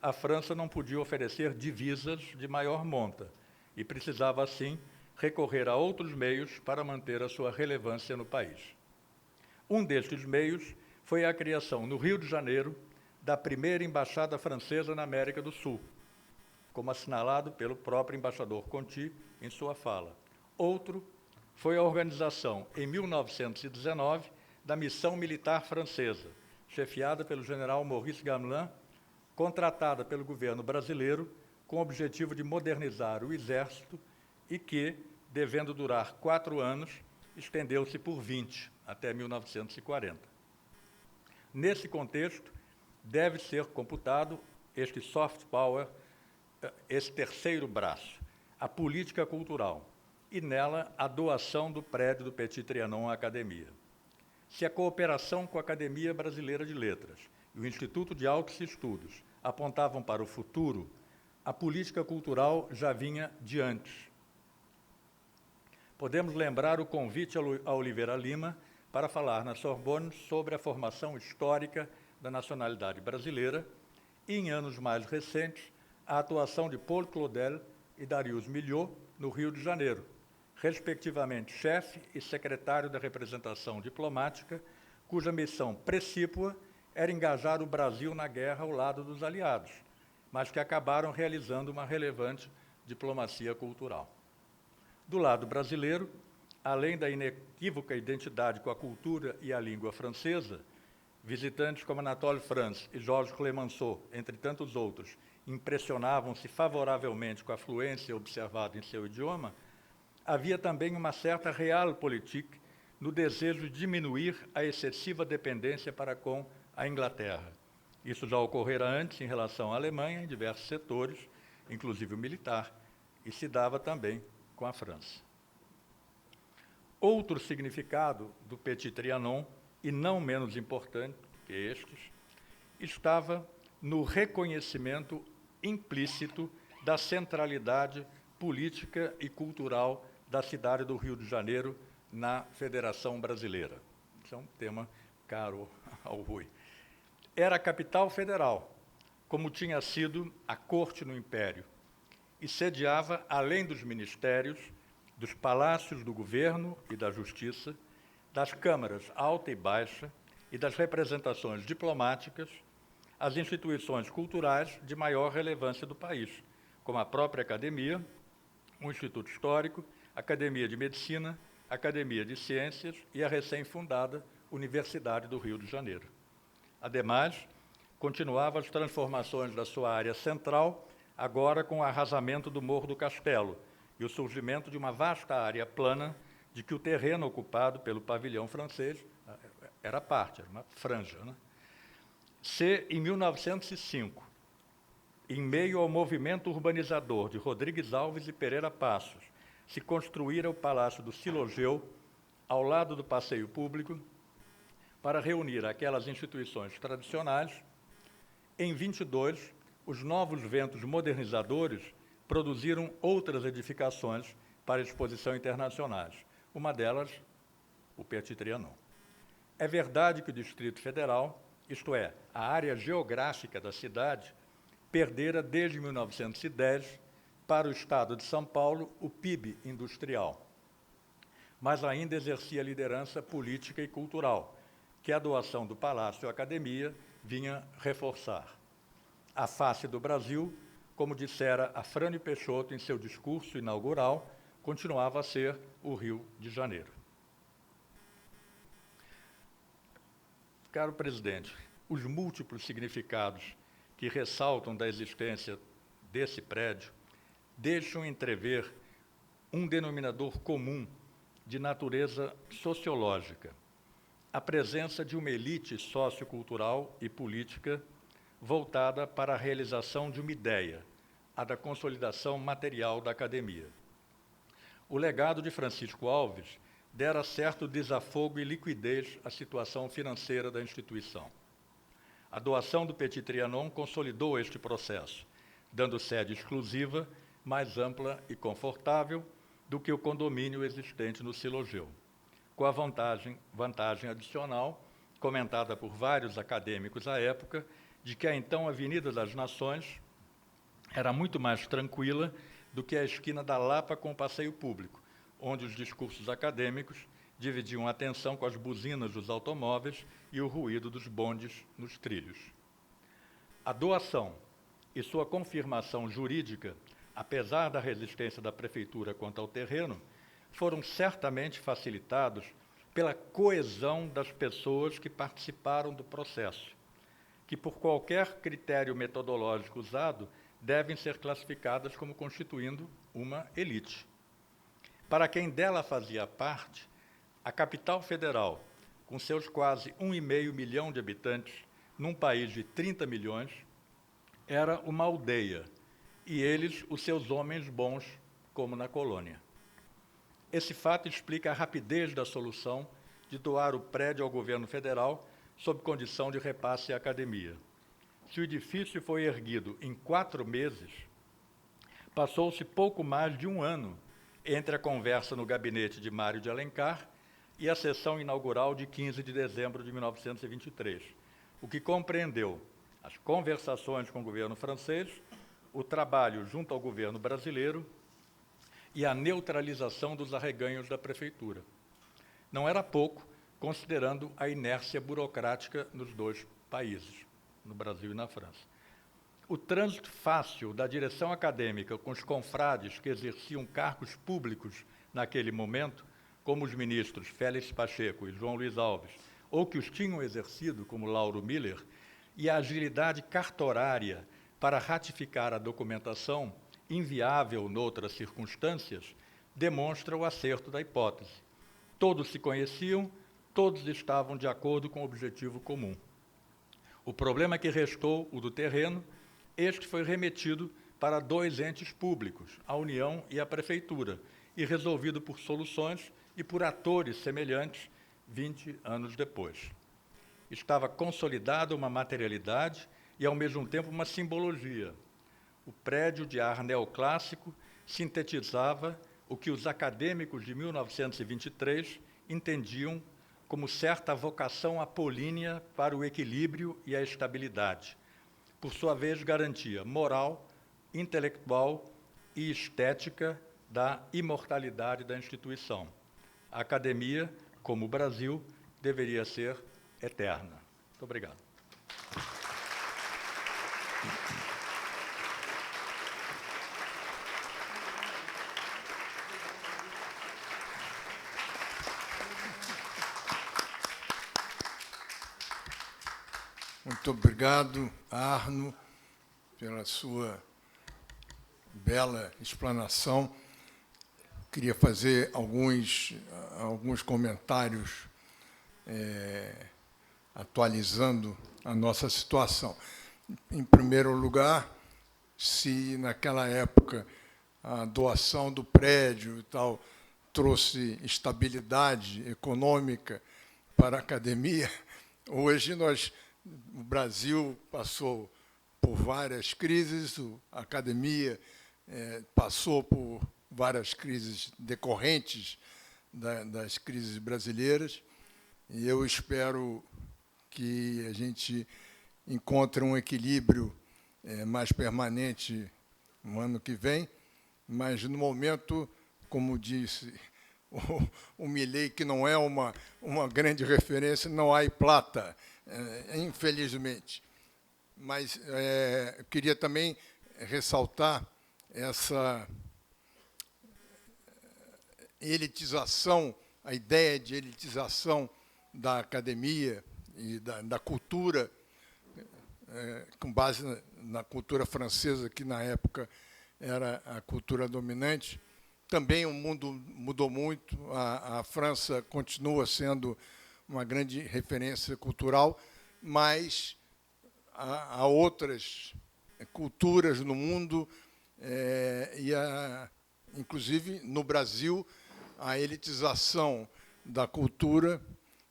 a França não podia oferecer divisas de maior monta e precisava, assim, recorrer a outros meios para manter a sua relevância no país. Um destes meios foi a criação, no Rio de Janeiro, da primeira embaixada francesa na América do Sul, como assinalado pelo próprio embaixador Conti em sua fala. Outro foi a organização, em 1919, da missão militar francesa, chefiada pelo general Maurice Gamelin, contratada pelo governo brasileiro com o objetivo de modernizar o exército e que, devendo durar 4 anos, estendeu-se por 20, até 1940. Nesse contexto, deve ser computado este soft power, esse terceiro braço, a política cultural, e nela a doação do prédio do Petit Trianon à Academia. Se a cooperação com a Academia Brasileira de Letras e o Instituto de Altos Estudos apontavam para o futuro, a política cultural já vinha de antes. Podemos lembrar o convite a Oliveira Lima para falar na Sorbonne sobre a formação histórica da nacionalidade brasileira e, em anos mais recentes, a atuação de Paul Claudel e Darius Milhaud no Rio de Janeiro, respectivamente chefe e secretário da representação diplomática, cuja missão precípua era engajar o Brasil na guerra ao lado dos aliados, mas que acabaram realizando uma relevante diplomacia cultural. Do lado brasileiro, além da inequívoca identidade com a cultura e a língua francesa, visitantes como Anatole France e Georges Clemenceau, entre tantos outros, impressionavam-se favoravelmente com a fluência observada em seu idioma, havia também uma certa realpolitik no desejo de diminuir a excessiva dependência para com a Inglaterra. Isso já ocorrera antes em relação à Alemanha, em diversos setores, inclusive o militar, e se dava também com a França. Outro significado do Petit Trianon, e não menos importante que estes, estava no reconhecimento implícito da centralidade política e cultural da cidade do Rio de Janeiro na Federação Brasileira. Isso é um tema caro ao Rui. Era a capital federal, como tinha sido a corte no Império, e sediava, além dos ministérios, dos palácios do governo e da justiça, das câmaras alta e baixa e das representações diplomáticas, as instituições culturais de maior relevância do país, como a própria Academia, o Instituto Histórico, a Academia de Medicina, a Academia de Ciências e a recém-fundada Universidade do Rio de Janeiro. Ademais, continuava as transformações da sua área central, agora com o arrasamento do Morro do Castelo e o surgimento de uma vasta área plana de que o terreno ocupado pelo pavilhão francês era parte, era uma franja, né? Se, em 1905, em meio ao movimento urbanizador de Rodrigues Alves e Pereira Passos, se construíra o Palácio do Silogeu, ao lado do Passeio Público, para reunir aquelas instituições tradicionais, em 22, os novos ventos modernizadores produziram outras edificações para exposição internacionais, uma delas, o Petit Trianon. É verdade que o Distrito Federal, isto é, a área geográfica da cidade, perdera desde 1910 para o Estado de São Paulo o PIB industrial, mas ainda exercia liderança política e cultural, que a doação do Palácio à Academia vinha reforçar. A face do Brasil, como dissera Afrânio Peixoto em seu discurso inaugural, continuava a ser o Rio de Janeiro. Caro presidente, os múltiplos significados que ressaltam da existência desse prédio deixam entrever um denominador comum de natureza sociológica: a presença de uma elite sociocultural e política voltada para a realização de uma ideia, a da consolidação material da academia. O legado de Francisco Alves dera certo desafogo e liquidez à situação financeira da instituição. A doação do Petit Trianon consolidou este processo, dando sede exclusiva, mais ampla e confortável do que o condomínio existente no Silogeu, com a vantagem adicional, comentada por vários acadêmicos à época, de que a então Avenida das Nações era muito mais tranquila do que a esquina da Lapa com o Passeio Público, onde os discursos acadêmicos dividiam a atenção com as buzinas dos automóveis e o ruído dos bondes nos trilhos. A doação e sua confirmação jurídica, apesar da resistência da prefeitura quanto ao terreno, foram certamente facilitados pela coesão das pessoas que participaram do processo, que, por qualquer critério metodológico usado, devem ser classificadas como constituindo uma elite. Para quem dela fazia parte, a capital federal, com seus quase 1,5 milhão de habitantes, num país de 30 milhões, era uma aldeia, e eles os seus homens bons, como na colônia. Esse fato explica a rapidez da solução de doar o prédio ao governo federal sob condição de repasse à academia. Se o edifício foi erguido em 4 meses, passou-se pouco mais de 1 ano entre a conversa no gabinete de Mário de Alencar e a sessão inaugural de 15 de dezembro de 1923, o que compreendeu as conversações com o governo francês, o trabalho junto ao governo brasileiro e a neutralização dos arreganhos da prefeitura. Não era pouco, considerando a inércia burocrática nos 2 países, no Brasil e na França. O trânsito fácil da direção acadêmica com os confrades que exerciam cargos públicos naquele momento, como os ministros Félix Pacheco e João Luiz Alves, ou que os tinham exercido, como Lauro Miller, e a agilidade cartorária para ratificar a documentação, inviável noutras circunstâncias, demonstra o acerto da hipótese. Todos se conheciam, todos estavam de acordo com o objetivo comum. O problema que restou, o do terreno, este foi remetido para 2 entes públicos, a União e a Prefeitura, e resolvido por soluções e por atores semelhantes 20 anos depois. Estava consolidada uma materialidade e, ao mesmo tempo, uma simbologia. O prédio de ar neoclássico sintetizava o que os acadêmicos de 1923 entendiam como certa vocação apolínea para o equilíbrio e a estabilidade. Por sua vez, garantia moral, intelectual e estética da imortalidade da instituição. A academia, como o Brasil, deveria ser eterna. Muito obrigado. Muito obrigado, Arno, pela sua bela explanação. Queria fazer alguns comentários atualizando a nossa situação. Em primeiro lugar, se naquela época a doação do prédio e tal trouxe estabilidade econômica para a academia, hoje o Brasil passou por várias crises, a academia passou por várias crises decorrentes das crises brasileiras, e eu espero que a gente encontre um equilíbrio mais permanente no ano que vem, mas, no momento, como disse o Milei, que não é uma grande referência, não há plata, infelizmente. Mas eu queria também ressaltar essa elitização, a ideia de elitização da academia e da cultura, com base na cultura francesa, que na época era a cultura dominante. Também o mundo mudou muito, a França continua sendo uma grande referência cultural, mas há outras culturas no mundo, inclusive no Brasil, a elitização da cultura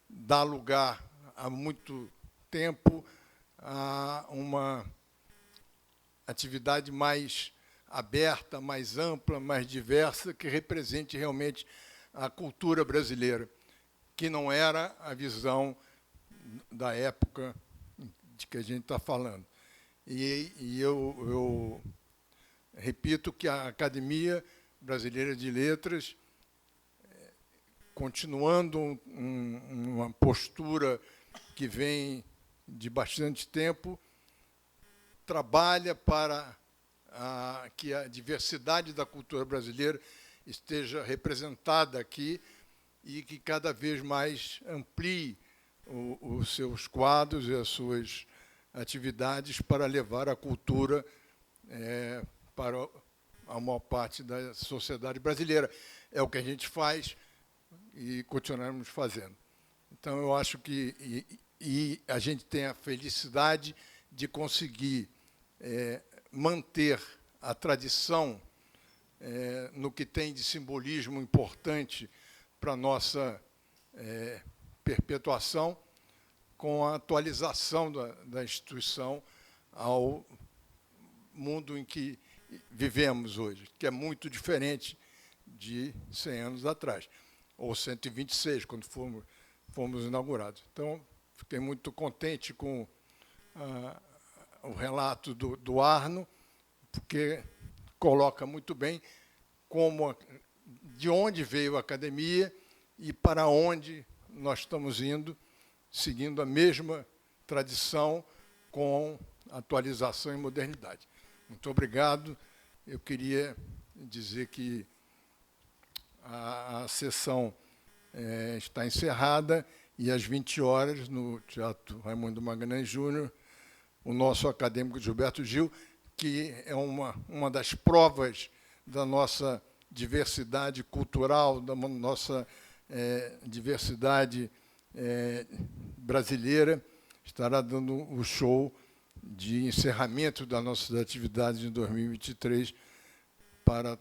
dá lugar há muito tempo a uma atividade mais aberta, mais ampla, mais diversa, que represente realmente a cultura brasileira, que não era a visão da época de que a gente está falando. E eu repito que a Academia Brasileira de Letras, continuando uma postura que vem de bastante tempo, trabalha para que a diversidade da cultura brasileira esteja representada aqui e que cada vez mais amplie os seus quadros e as suas atividades para levar a cultura para a maior parte da sociedade brasileira. É o que a gente faz e continuaremos fazendo. Então, eu acho que a gente tem a felicidade de conseguir manter a tradição no que tem de simbolismo importante para a nossa perpetuação, com a atualização da instituição ao mundo em que vivemos hoje, que é muito diferente de 100 anos atrás, ou 126, quando fomos inaugurados. Então, fiquei muito contente com o relato do Arno, porque coloca muito bem de onde veio a academia e para onde nós estamos indo, seguindo a mesma tradição com atualização e modernidade. Muito obrigado. Eu queria dizer que a sessão está encerrada e às 20 horas, no Teatro Raimundo Magalhães Júnior, o nosso acadêmico Gilberto Gil, que é uma das provas da nossa diversidade cultural, da nossa diversidade brasileira, estará dando o show de encerramento das nossas atividades em 2023 para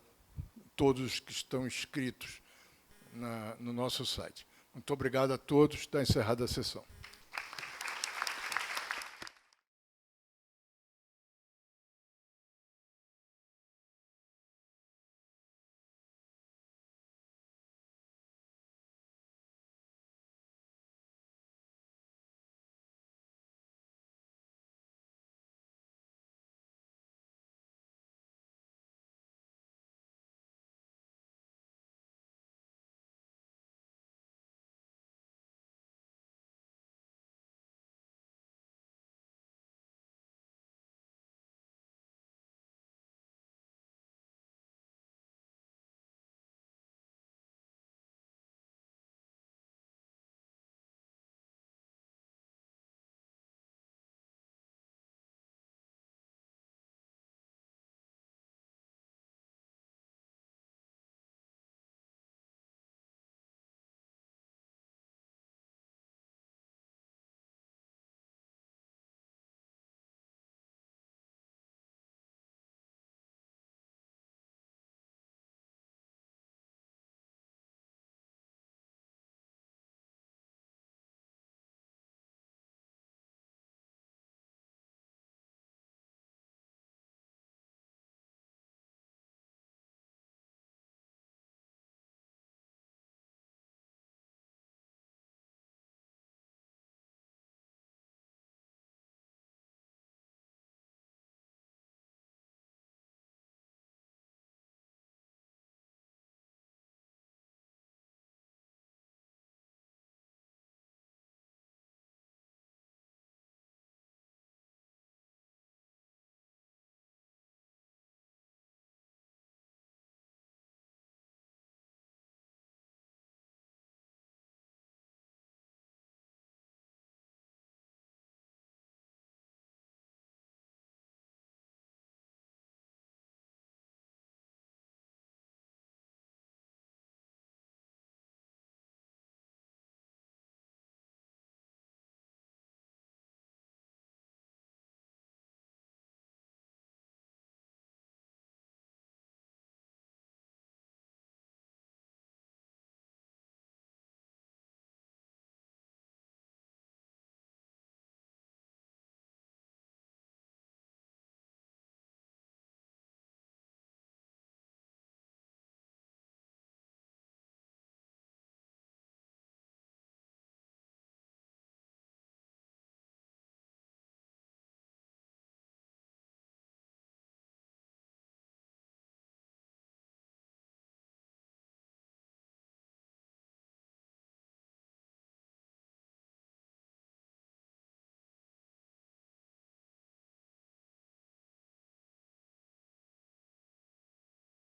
todos que estão inscritos no nosso site. Muito obrigado a todos. Está encerrada a sessão.